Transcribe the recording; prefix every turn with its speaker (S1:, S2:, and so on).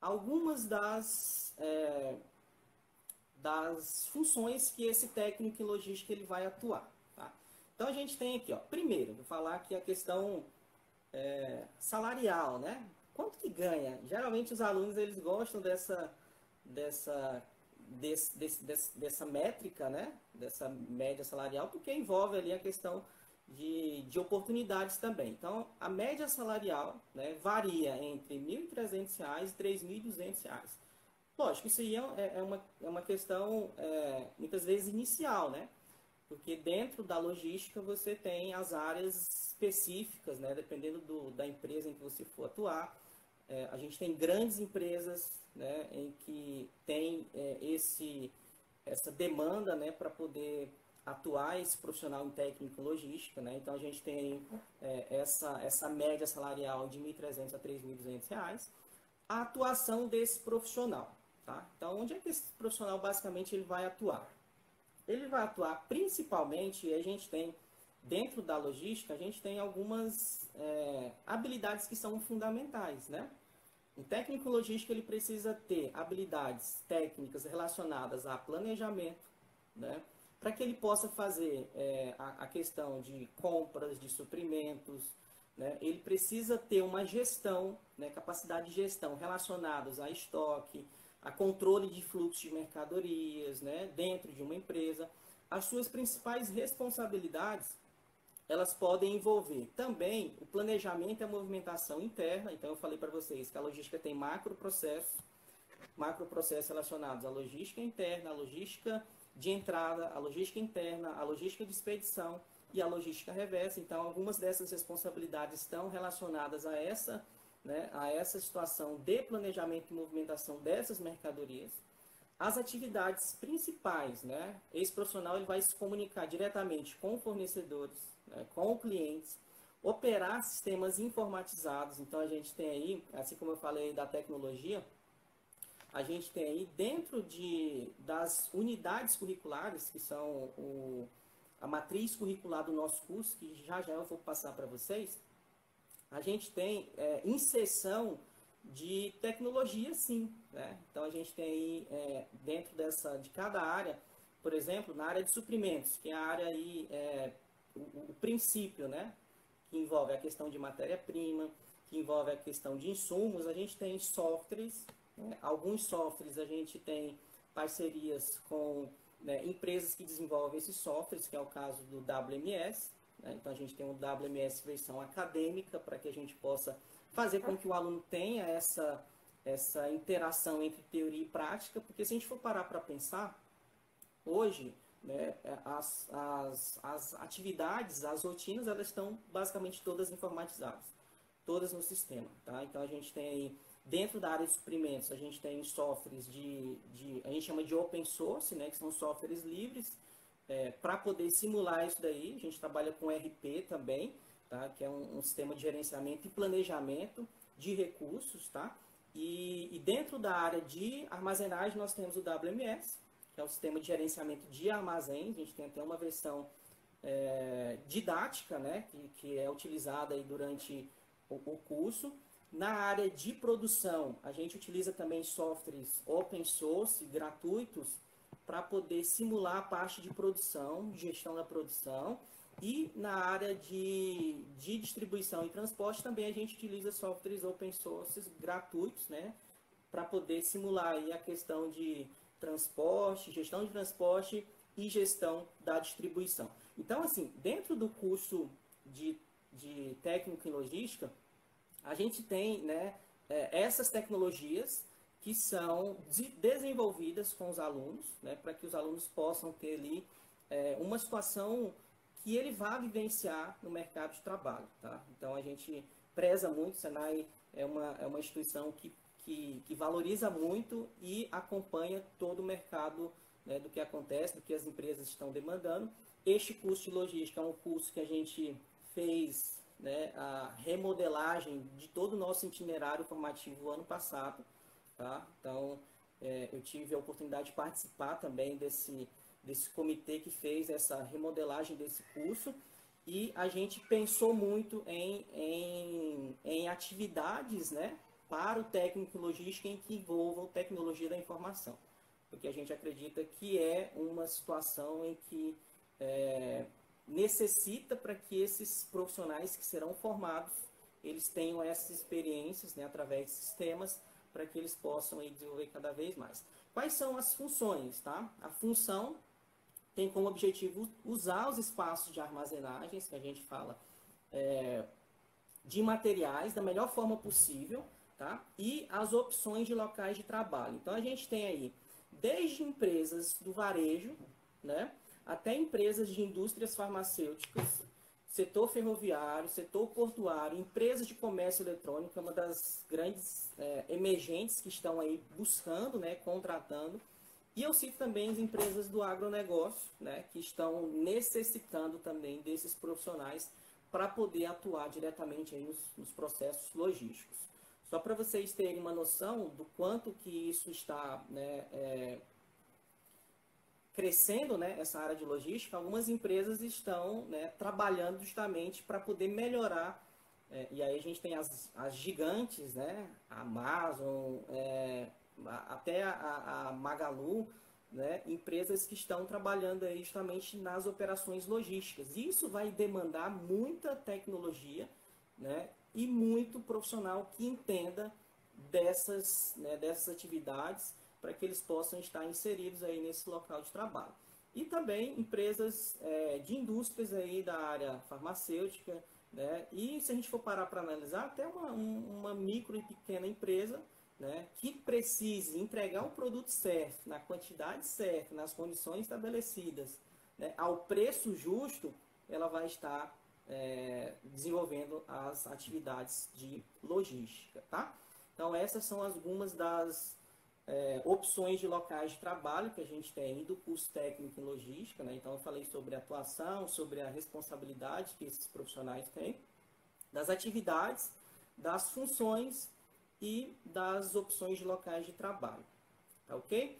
S1: algumas das funções que esse técnico em logística ele vai atuar. Tá? Então a gente tem aqui, ó, primeiro, vou falar aqui a questão salarial, né? Quanto que ganha? Geralmente os alunos eles gostam dessa, dessa métrica, né? Dessa média salarial, porque envolve ali a questão de oportunidades também. Então, a média salarial, né, varia entre R$ 1.300 e R$ 3.200. Lógico, isso aí é uma questão, muitas vezes, inicial, né? Porque dentro da logística você tem as áreas específicas, né? Dependendo da empresa em que você for atuar. A gente tem grandes empresas, né, em que tem essa demanda, né, para poder atuar esse profissional em técnico em logística, né? Então a gente tem essa média salarial de R$ 1.300 a R$ 3.200, a atuação desse profissional, tá? Então onde é que esse profissional basicamente ele vai atuar? Ele vai atuar principalmente, a gente tem, dentro da logística, a gente tem algumas habilidades que são fundamentais, né? O técnico logístico ele precisa ter habilidades técnicas relacionadas a planejamento, né? Para que ele possa fazer a questão de compras, de suprimentos, né? Ele precisa ter uma gestão, né? Capacidade de gestão relacionadas a estoque, a controle de fluxo de mercadorias, né? Dentro de uma empresa. As suas principais responsabilidades elas podem envolver também o planejamento e a movimentação interna. Então, eu falei para vocês que a logística tem macroprocessos relacionados à logística interna, à logística de entrada, à logística interna, à logística de expedição e à logística reversa. Então, algumas dessas responsabilidades estão relacionadas a essa situação de planejamento e movimentação dessas mercadorias. As atividades principais, né? Esse profissional ele vai se comunicar diretamente com fornecedores, né? Com clientes, operar sistemas informatizados. Então a gente tem aí, assim como eu falei da tecnologia, a gente tem aí dentro das unidades curriculares, que são a matriz curricular do nosso curso, que já já eu vou passar para vocês, a gente tem inserção de tecnologia, sim. Né? Então, a gente tem aí, dentro de cada área, por exemplo, na área de suprimentos, que é a área aí, o princípio, né? Que envolve a questão de matéria-prima, que envolve a questão de insumos, a gente tem softwares, né? Alguns softwares a gente tem parcerias com, né, empresas que desenvolvem esses softwares, que é o caso do WMS, né? Então a gente tem o WMS versão acadêmica para que a gente possa fazer com que o aluno tenha essa interação entre teoria e prática, porque se a gente for parar para pensar, hoje, né, as atividades, as rotinas, elas estão basicamente todas informatizadas, todas no sistema. Tá? Então a gente tem aí, dentro da área de suprimentos, a gente tem softwares a gente chama de open source, né, que são softwares livres, para poder simular isso daí. A gente trabalha com RP também, tá? Que é um sistema de gerenciamento e planejamento de recursos. Tá? E dentro da área de armazenagem, nós temos o WMS, que é o sistema de gerenciamento de armazéns. A gente tem até uma versão didática, né? que é utilizada aí durante o curso. Na área de produção, a gente utiliza também softwares open source, gratuitos, para poder simular a parte de produção, de gestão da produção. E na área de distribuição e transporte também a gente utiliza softwares open source gratuitos, né, para poder simular aí a questão de transporte, gestão de transporte e gestão da distribuição. Então, assim, dentro do curso de técnico em logística, a gente tem, né, essas tecnologias que são desenvolvidas com os alunos, né, para que os alunos possam ter ali uma situação que ele vá vivenciar no mercado de trabalho. Tá? Então a gente preza muito, o Senai é uma instituição que valoriza muito e acompanha todo o mercado, né, do que acontece, do que as empresas estão demandando. Este curso de logística é um curso que a gente fez, né, a remodelagem de todo o nosso itinerário formativo ano passado. Tá? Então, eu tive a oportunidade de participar também desse comitê que fez essa remodelagem desse curso e a gente pensou muito em atividades, né, para o técnico em logística em que envolvam tecnologia da informação. Porque a gente acredita que é uma situação em que necessita para que esses profissionais que serão formados, eles tenham essas experiências, né, através de sistemas, para que eles possam aí desenvolver cada vez mais. Quais são as funções? Tá? A função tem como objetivo usar os espaços de armazenagens, que a gente fala, de materiais da melhor forma possível, tá? E as opções de locais de trabalho. Então, a gente tem aí, desde empresas do varejo, né, até empresas de indústrias farmacêuticas, setor ferroviário, setor portuário, empresas de comércio eletrônico, é uma das grandes emergentes que estão aí buscando, né, contratando. E eu cito também as empresas do agronegócio, né, que estão necessitando também desses profissionais para poder atuar diretamente aí nos processos logísticos. Só para vocês terem uma noção do quanto que isso está, né, crescendo, né, essa área de logística, algumas empresas estão, né, trabalhando justamente para poder melhorar, e aí a gente tem as gigantes, né, a Amazon, até a Magalu, né, empresas que estão trabalhando aí justamente nas operações logísticas. Isso vai demandar muita tecnologia, né, e muito profissional que entenda dessas, né, dessas atividades para que eles possam estar inseridos aí nesse local de trabalho. E também empresas de indústrias aí da área farmacêutica, né, e se a gente for parar para analisar, até uma micro e pequena empresa, né, que precise entregar um produto certo, na quantidade certa, nas condições estabelecidas, né, ao preço justo, ela vai estar desenvolvendo as atividades de logística, tá? Então, essas são algumas das opções de locais de trabalho que a gente tem do curso técnico em logística, né? Então, eu falei sobre a atuação, sobre a responsabilidade que esses profissionais têm, das atividades, das funções e das opções de locais de trabalho, tá ok?